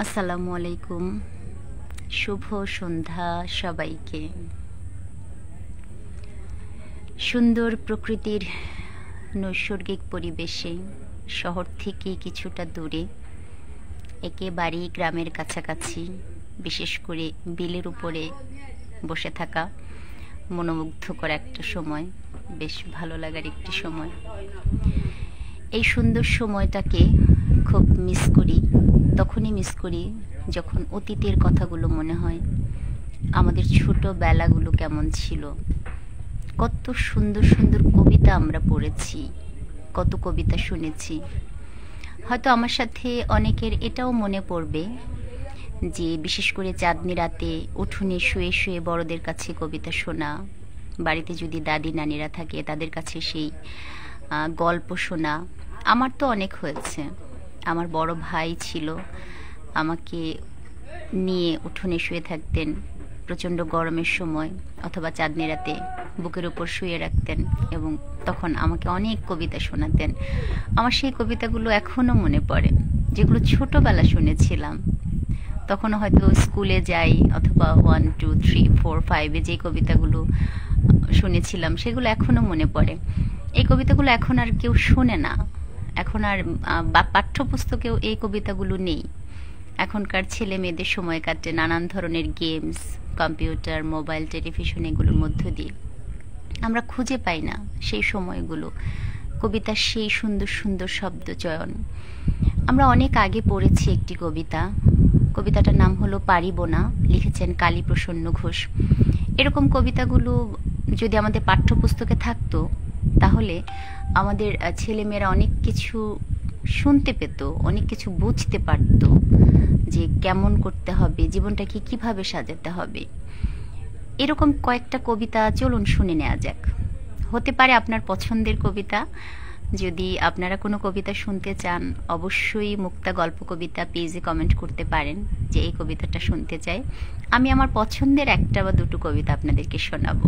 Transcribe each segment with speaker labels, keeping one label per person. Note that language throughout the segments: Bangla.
Speaker 1: আসসালামু আলাইকুম। শুভ সন্ধ্যা সবাইকে। সুন্দর প্রকৃতির নৈসর্গিক পরিবেশে শহর থেকে কিছুটা দূরে, একেবারেই গ্রামের কাছাকাছি, বিশেষ করে বিলের উপরে বসে থাকা মনোমুগ্ধকর একটা সময়, বেশ ভালো লাগার একটি সময়। এই সুন্দর সময়টাকে খুব মিস করি। তখনই মিস করি যখন অতীতের কথাগুলো মনে হয়, আমাদের ছোটবেলাগুলো কেমন ছিল, কত সুন্দর সুন্দর কবিতা আমরা পড়েছি, কত কবিতা শুনেছি। হয়তো আমার সাথে অনেকের এটাও মনে পড়বে যে বিশেষ করে চাঁদনি রাতে উঠোনে শুয়ে শুয়ে বড়দের কাছে কবিতা শোনা, বাড়িতে যদি দাদি নানিরা থাকে তাদের কাছে সেই গল্প শোনা। আমার তো অনেক হয়েছে। আমার বড় ভাই ছিল, আমাকে নিয়ে উঠোনে শুয়ে থাকতেন প্রচণ্ড গরমের সময়, অথবা চাঁদনি রাতে বুকের উপর শুয়ে রাখতেন এবং তখন আমাকে অনেক কবিতা শোনাতেন। আমার সেই কবিতাগুলো এখনও মনে পড়ে, যেগুলো ছোটবেলা শুনেছিলাম। তখনও হয়তো স্কুলে যাই, অথবা 1, 2, 3, 4, 5 যে কবিতাগুলো শুনেছিলাম সেগুলো এখনও মনে পড়ে। এই কবিতাগুলো এখন আর কেউ শোনে না, এখন আর পাঠ্যপুস্তকেও এই কবিতাগুলো নেই। এখনকার ছেলে মেয়েদের সময় কাটে নানান ধরনের গেমস, কম্পিউটার, মোবাইল, টেলিভিশন, এগুলোর মধ্য দিয়ে। আমরা খুঁজে পাই না সেই সময়গুলো, কবিতার সেই সুন্দর সুন্দর শব্দ চয়ন। আমরা অনেক আগে পড়েছি একটি কবিতা, কবিতাটার নাম হলো পারিব না, লিখেছেন কালীপ্রসন্ন ঘোষ। এরকম কবিতাগুলো যদি আমাদের পাঠ্যপুস্তকে থাকতো, তাহলে আমাদের ছেলেমেয়েরা অনেক কিছু শুনতে পেত, অনেক কিছু বুঝতে পারত যে কেমন করতে হবে, জীবনটাকে কিভাবে সাজাতে হবে। এরকম কয়েকটা কবিতা চলুন শুনে নেওয়া যাক। হতে পারে আপনার পছন্দের কবিতা। যদি আপনারা কোনো কবিতা শুনতে চান, অবশ্যই মুক্তা গল্প কবিতা পেজে কমেন্ট করতে পারেন যে এই কবিতাটা শুনতে চাই। আমি আমার পছন্দের একটা বা দুটো কবিতা আপনাদেরকে শোনাবো।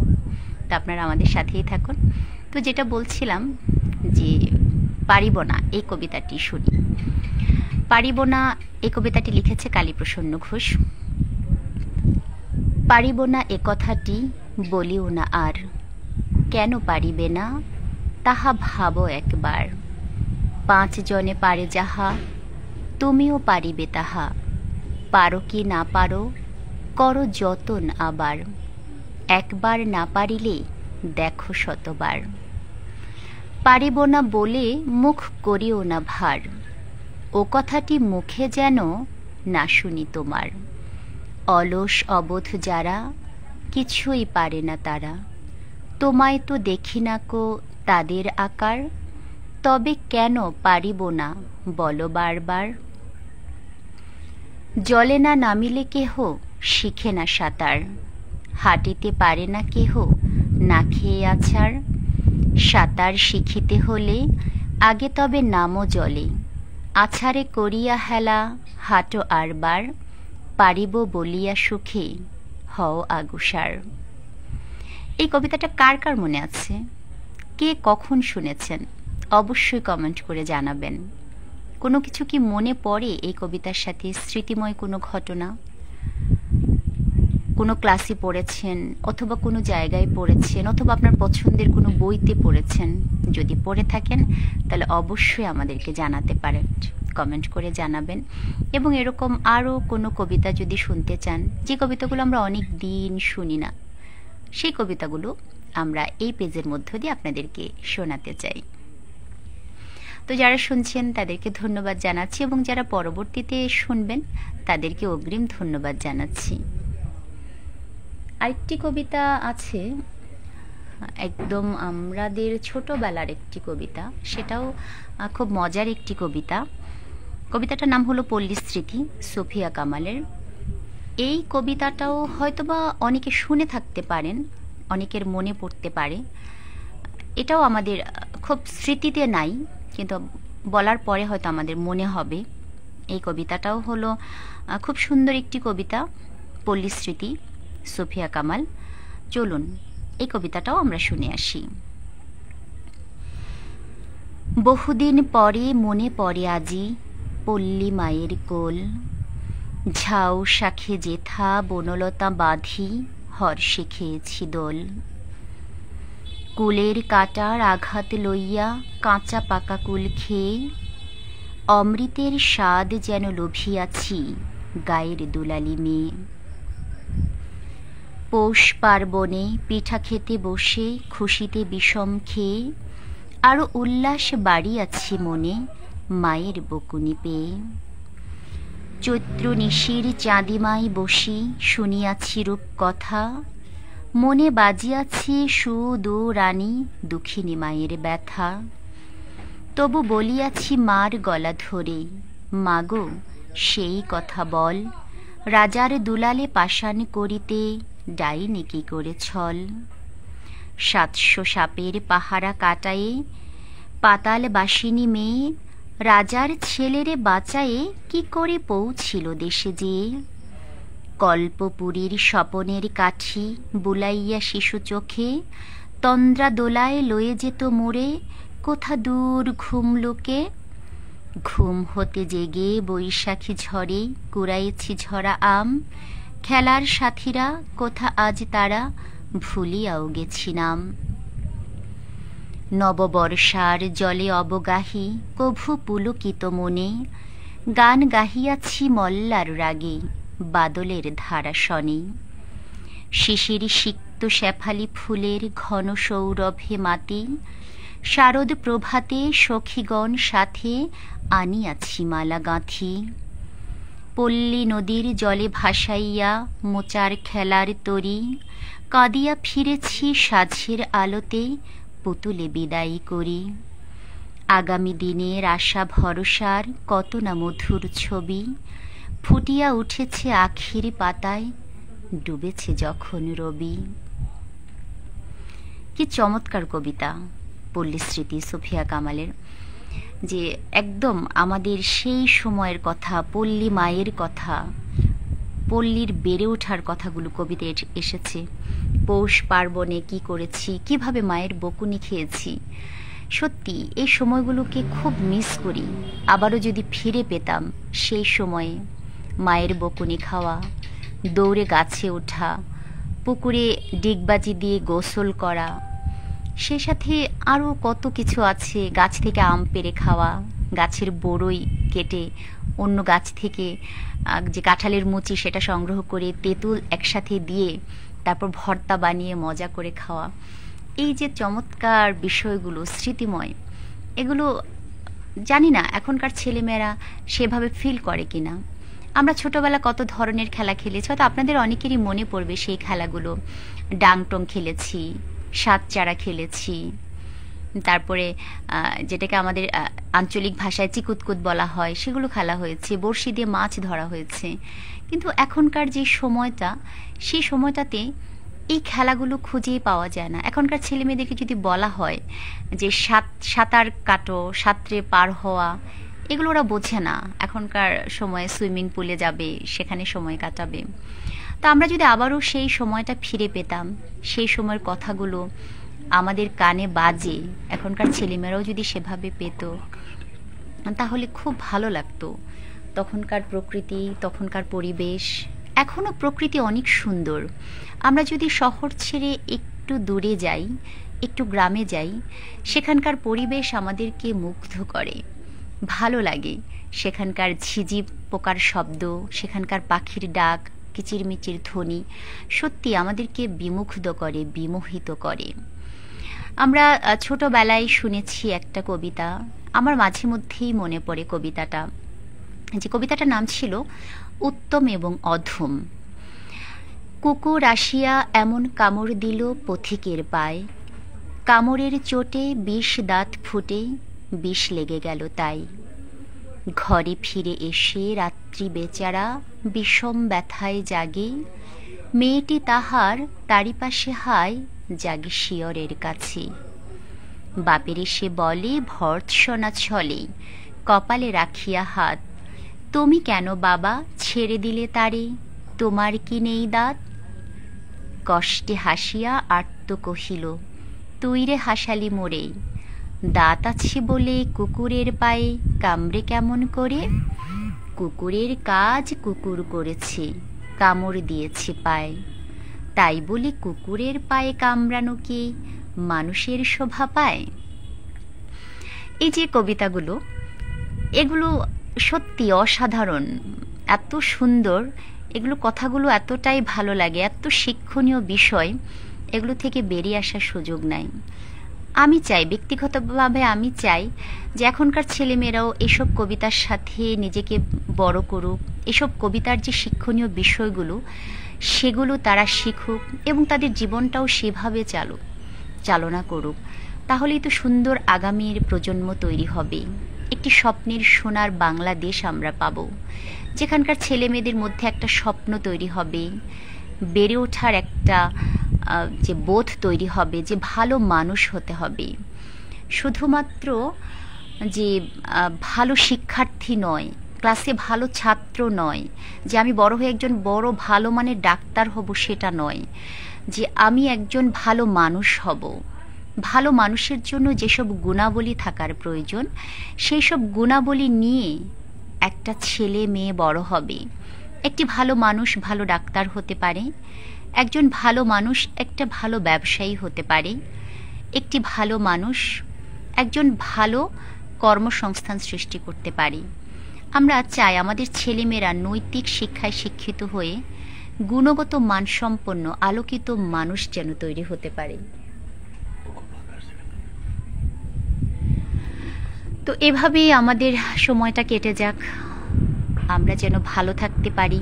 Speaker 1: তা আপনারা আমাদের সাথেই থাকুন। তো যেটা বলছিলাম যে পারিব না, এই কবিতাটি শুনি। পারিব না এই কবিতাটি লিখেছে কালীপ্রসন্ন ঘোষ। পারিব না এ কথাটি বলিও না আর, কেন পারিবে না তাহা ভাবো একবার। 5 জনে পারে যাহা, তুমিও পারিবে তাহা। পারো কি না পারো, করো যতন আবার। একবার না পারিলে দেখো শতবার। পারিব না বলে মুখ করিও না ভার, ও কথাটি মুখে যেন না শুনি তোমার। অলস অবোধ যারা, কিছুই পারে না তারা। তোমায় তো দেখি না কো তাদের আকার, তবে কেন পারিব না বলো বারবার। জলে না নামিলে কেহ শিখে না সাঁতার, হাঁটিতে পারে না কেহ না খেয়ে আছাড়। সাঁতার শিখিতে হলে আগে তবে নামো জলে, আছাড়ে করিয়া হেলা হাঁটো আরবার। পারিব বলিয়া সুখে হও আগুসার। এই কবিতাটা কার কার মনে আছে, কে কখন শুনেছেন, অবশ্যই কমেন্ট করে জানাবেন। কোনো কিছু কি মনে পড়ে এই কবিতার সাথে, স্মৃতিময় কোনো ঘটনা? কোনো ক্লাসে পড়েছেন, অথবা কোনো জায়গায় পড়েছেন, অথবা আপনার পছন্দের কোনো বইতে পড়েছেন। যদি পড়ে থাকেন তাহলে অবশ্যই আমাদেরকে জানাতে পারেন, কমেন্ট করে জানাবেন। এবং এরকম আরও কোনো কবিতা যদি শুনতে চান, যে কবিতাগুলো আমরা অনেক দিন শুনি না, সেই কবিতাগুলো আমরা এই পেজের মধ্য দিয়ে আপনাদেরকে শোনাতে চাই। তো যারা শুনছেন তাদেরকে ধন্যবাদ জানাচ্ছি, এবং যারা পরবর্তীতে শুনবেন তাদেরকে অগ্রিম ধন্যবাদ জানাচ্ছি। আরেকটি কবিতা আছে, একদম আমাদের ছোটবেলার একটি কবিতা, সেটাও খুব মজার একটি কবিতা। কবিতাটার নাম হলো পল্লী স্মৃতি, সুফিয়া কামালের। এই কবিতাটাও হয়তোবা অনেকে শুনে থাকতে পারেন, অনেকের মনে পড়তে পারে। এটাও আমাদের খুব স্মৃতিতে নাই, কিন্তু বলার পরে হয়তো আমাদের মনে হবে। এই কবিতাটাও হলো খুব সুন্দর একটি কবিতা, পল্লী স্মৃতি, সুফিয়া কামাল। চলুন এই কবিতাটাও আমরা শুনে আসি। বহুদিন পরে মনে পড়ে আজি পল্লী মায়ের কোল, ঝাউ শাখে যেথা বনলতা বাঁধি হর্ষে খেয়েছি দোল। কুলের কাটার আঘাত লইয়া কাঁচা পাকা কুল খেয়ে অমৃতের স্বাদ যেন লোভিয়াছি গায়ের দুলালি মেয়ে। পৌষ পার্বণে পিঠা খেতে বসে খুশিতে বিষম খেয়ে আরো উল্লাস বাড়িয়াছি মনে মায়ের বকুনি পেয়ে। চৈত্র নিশির চাঁদিমায় বসি শুনিয়াছি রূপ কথা, মনে বাজিয়াছি সুদূ রানী দুঃখিনী মায়ের ব্যথা। তবু বলিয়াছি মার গলা ধরে, মাগো সেই কথা বল, রাজার দুলালে পাষাণ করিতে ডাইনি কি করে ছল। ৭০০ সাপের পাহারা কাটায়ে পাতাল বাসিনী মেয়ে রাজার ছেলেরে বাঁচায়ে কি করে পৌঁছিল দেশে যেয়ে। কল্পপুরীর স্বপনের কাঠি বুলাইয়া শিশু চোখে তন্দ্রা দোলায় লয়ে যেত মোরে কোথা দূর ঘুম লোকে। ঘুম হতে জেগে বৈশাখী ঝড়ে কুড়াইছি ঝরা আম, খেলার সাথীরা কোথা আজ তারা ভুলিয়াও গেছি নাম। নববর্ষার জলে অবগাহী কভু পুলকিত মনে গান গাহিয়াছি মল্লার রাগে বাদলের ধারা শনে। শিশির সিক্ত শেফালি ফুলের ঘন সৌরভে মাতি শারদ প্রভাতে সখীগণ সাথে আনিয়াছি মালা গাঁথি। পল্লী নদীর জলে ভাসাইয়া মোচার খেলার তরি কাঁদিয়া ফিরেছি সাঝের আলোতে পুতুলে বিদায় করি। আগামী দিনের আশা ভরসার কত না মধুর ছবি ফুটিয়া উঠেছে আখির পাতায় ডুবেছে যখন রবি। কি চমৎকার কবিতা পল্লীস্মৃতি সুফিয়া কামালের, যে একদম আমাদের সেই সময়ের কথা, পল্লী মায়ের কথা, পল্লীর বেড়ে ওঠার কথাগুলো কবিতায় এসেছে। পৌষ পার্বণে কি করেছি, কিভাবে মায়ের বকুনি খেয়েছি। সত্যি এই সময়গুলোকে খুব মিস করি। আবারও যদি ফিরে পেতাম সেই সময়ে মায়ের বকুনি খাওয়া, দৌড়ে গাছে ওঠা, পুকুরে ডিগবাজি দিয়ে গোসল করা, সে সাথে আরও কত কিছু আছে। গাছ থেকে আম পেড়ে খাওয়া, গাছের বড়ই কেটে অন্য গাছ থেকে যে কাঁঠালের মুচি সেটা সংগ্রহ করে তেঁতুল একসাথে দিয়ে তারপর ভর্তা বানিয়ে মজা করে খাওয়া। এই যে চমৎকার বিষয়গুলো স্মৃতিময়, এগুলো জানি না এখনকার ছেলেমেয়েরা সেভাবে ফিল করে কিনা। আমরা ছোটবেলা কত ধরনের খেলা খেলেছি, হয়তো আপনাদের অনেকেরই মনে পড়বে সেই খেলাগুলো। ডাংটং খেলেছি, সাত চারা খেলেছি, তারপরে যেটাকে আমাদের আঞ্চলিক ভাষায় চিকুতকুত বলা হয় সেগুলো খেলা হয়েছে, বড়শি দিয়ে মাছ ধরা হয়েছে। কিন্তু এখনকার যে সময়টা, সেই সময়টাতে এই খেলাগুলো খুঁজেই পাওয়া যায় না। এখনকার ছেলেমেয়েদেরকে যদি বলা হয় যে সাঁতার কাটো, সাঁতরে পার হওয়া, এগুলো ওরা বোঝে না। এখনকার সময়ে সুইমিং পুলে যাবে, সেখানে সময় কাটাবে। তা আমরা যদি আবারও সেই সময়টা ফিরে পেতাম, সেই সময়ের কথাগুলো আমাদের কানে বাজে, এখনকার ছেলেমেয়েরাও যদি সেভাবে পেত, তাহলে খুব ভালো লাগতো। তখনকার প্রকৃতি, তখনকার পরিবেশ, এখনও প্রকৃতি অনেক সুন্দর। আমরা যদি শহর ছেড়ে একটু দূরে যাই, একটু গ্রামে যাই, সেখানকার পরিবেশ আমাদেরকে মুগ্ধ করে, ভালো লাগে। সেখানকার ঝিঝি পোকার শব্দ, সেখানকার পাখির ডাক, কিচিরমিচির ধ্বনি সত্যি আমাদেরকে বিমুগ্ধ করে, বিমোহিত করে। আমরা ছোটবেলায় শুনেছি একটা কবিতা, আমার মাঝে মধ্যেই মনে পড়ে কবিতাটা, যে কবিতাটার নাম ছিল উত্তম এবং অধম। কুকুর আসিয়া এমন কামড় দিল পথিকের পায়, কামড়ের চোটে ২০ দাঁত ফুটে বিষ লেগে গেল তাই। ঘরে ফিরে এসে রাত্রি বেচারা বিষম ব্যথায় জাগে, মেয়েটি তাহার তারি পাশে হায় জাগে শিয়রের কাছে। বাপের এসে বলে ভর্ৎসনা ছলে কপালে রাখিয়া হাত, তুমি কেন বাবা ছেড়ে দিলে তারে, তোমার কি নেই দাঁত। কষ্টে হাসিয়া আর্ত কহিল, তুই রে হাসালি মোরে, দাঁত আছে বলে কুকুরের পায়ে কামড়ে কেমন করে। কুকুরের কাজ কুকুর করেছে, কামড় দিয়েছে পায়ে, তাই বলে কুকুরের পায়ে কামড়ানো কি মানুষের শোভা পায়? এই যে কবিতাগুলো, এগুলো সত্যি অসাধারণ, এত সুন্দর, এগুলো কথাগুলো এতটাই ভালো লাগে, এত শিক্ষণীয় বিষয়, এগুলো থেকে বেরিয়ে আসার সুযোগ নাই। আমি চাই, ব্যক্তিগতভাবে আমি চাই যে এখনকার ছেলেমেয়েরাও এসব কবিতার সাথে নিজেকে বড় করুক, এসব কবিতার যে শিক্ষণীয় বিষয়গুলো সেগুলো তারা শিখুক এবং তাদের জীবনটাও সেভাবে চালনা করুক। তাহলেই তো সুন্দর আগামীর প্রজন্ম তৈরি হবে, একটি স্বপ্নের সোনার বাংলাদেশ আমরা পাব, যেখানকার ছেলে মেয়েদের মধ্যে একটা স্বপ্ন তৈরি হবে, বেড়ে ওঠার একটা যে বোধ তৈরি হবে যে ভালো মানুষ হতে হবে। শুধুমাত্র যে ভালো শিক্ষার্থী নয়, ক্লাসে ভালো ছাত্র নয়, যে আমি বড় হয়ে একজন বড় ভালো মানের ডাক্তার হব সেটা নয়, যে আমি একজন ভালো মানুষ হব। ভালো মানুষের জন্য যেসব গুণাবলী থাকার প্রয়োজন সেই সব গুণাবলী নিয়ে একটা ছেলে মেয়ে বড় হবে। একটি ভালো মানুষ ভালো ডাক্তার হতে পারে, একজন ভালো মানুষ একটা ভালো ব্যবসায়ী হতে পারে, একটি ভালো মানুষ একজন ভালো কর্মসংস্থান সৃষ্টি করতে পারে। আমরা চাই আমাদের ছেলেমেয়েরা নৈতিক শিক্ষায় শিক্ষিত হয়ে গুণগত মানসম্পন্ন আলোকিত মানুষ যেন তৈরি হতে পারে। তো এভাবেই আমাদের সময়টা কেটে যাক, আমরা যেন ভালো থাকতে পারি,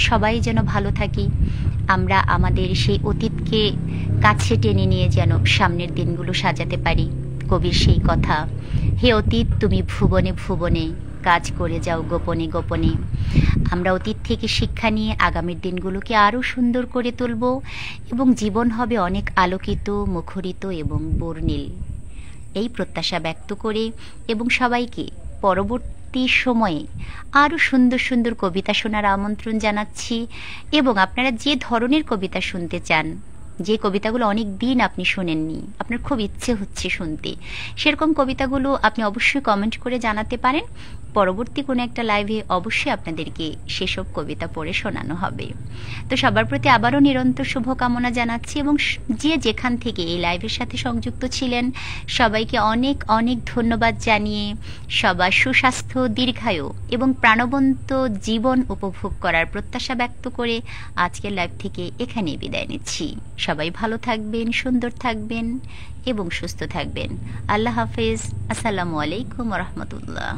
Speaker 1: সবাই যেন ভালো থাকি, আমরা আমাদের সেই অতীতকে কাছে টেনে নিয়ে যেন সামনের দিনগুলো সাজাতে পারি। কবির সেই কথা, হে অতীত তুমি ভুবনে ভুবনে কাজ করে যাও গোপনে গোপনে। আমরা অতীত থেকে শিক্ষা নিয়ে আগামীর দিনগুলোকে আরও সুন্দর করে তুলব এবং জীবন হবে অনেক আলোকিত, মুখরিত এবং বর্ণিল। এই প্রত্যাশা ব্যক্ত করে এবং সবাইকে পরবর্তী সময়ে আরও সুন্দর সুন্দর কবিতা শোনার আমন্ত্রণ জানাচ্ছি। এবং আপনারা যে ধরনের কবিতা শুনতে চান, যে কবিতাগুলো অনেক দিন আপনি শোনেননি, আপনার খুব ইচ্ছে হচ্ছে শুনতে, সেরকম কবিতাগুলো আপনি অবশ্যই কমেন্ট করে জানাতে পারেন। পরবর্তী কোনো একটা লাইভে অবশ্যই আপনাদেরকে সেসব কবিতা পড়ে শোনানো হবে। তো সবার প্রতি আবারও নিরন্তর শুভকামনা জানাচ্ছি এবং যে যেখান থেকে এই লাইভের সাথে সংযুক্ত ছিলেন সবাইকে অনেক অনেক ধন্যবাদ জানিয়ে সবার সুস্বাস্থ্য, দীর্ঘায়ু এবং প্রাণবন্ত জীবন উপভোগ করার প্রত্যাশা ব্যক্ত করে আজকের লাইভ থেকে এখানেই বিদায় নিচ্ছি। সবাই ভালো থাকবেন, সুন্দর থাকবেন এবং সুস্থ থাকবেন। আল্লাহ হাফেজ। আসসালামু আলাইকুম ওয়া রাহমাতুল্লাহ।